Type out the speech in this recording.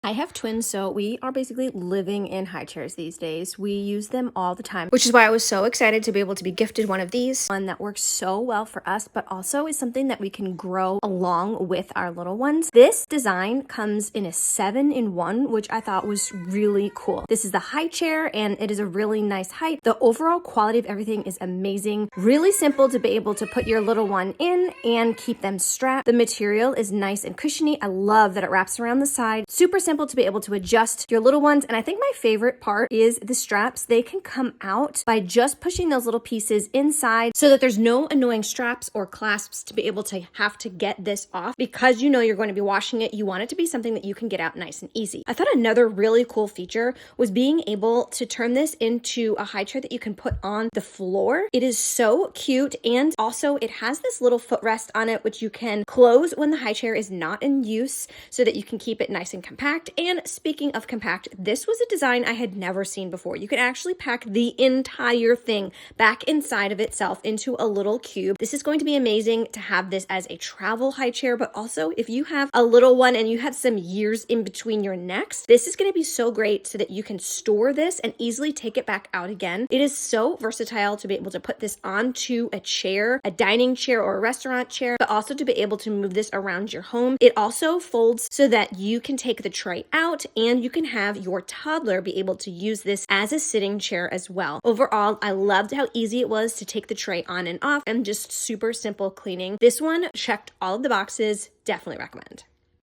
I have twins, so we are basically living in high chairs these days. We use them all the time, which is why I was so excited to be able to be gifted one of these. One that works so well for us, but also is something that we can grow along with our little ones. This design comes in a 7-in-1, which I thought was really cool. This is the high chair, and it is a really nice height. The overall quality of everything is amazing. Really simple to be able to put your little one in and keep them strapped. The material is nice and cushiony. I love that it wraps around the side. Super simple to be able to adjust your little ones. And I think my favorite part is the straps. They can come out by just pushing those little pieces inside so that there's no annoying straps or clasps to be able to have to get this off. Because you know you're going to be washing it, you want it to be something that you can get out nice and easy. I thought another really cool feature was being able to turn this into a high chair that you can put on the floor. It is so cute, and also it has this little footrest on it which you can close when the high chair is not in use so that you can keep it nice and compact. And speaking of compact, this was a design I had never seen before. You can actually pack the entire thing back inside of itself into a little cube. This is going to be amazing to have this as a travel high chair, but also if you have a little one and you have some years in between your necks, this is going to be so great so that you can store this and easily take it back out again. It is so versatile to be able to put this onto a chair, a dining chair or a restaurant chair, but also to be able to move this around your home. It also folds so that you can take the tray out and you can have your toddler be able to use this as a sitting chair as well. Overall, I loved how easy it was to take the tray on and off and just super simple cleaning. This one checked all of the boxes. Definitely recommend.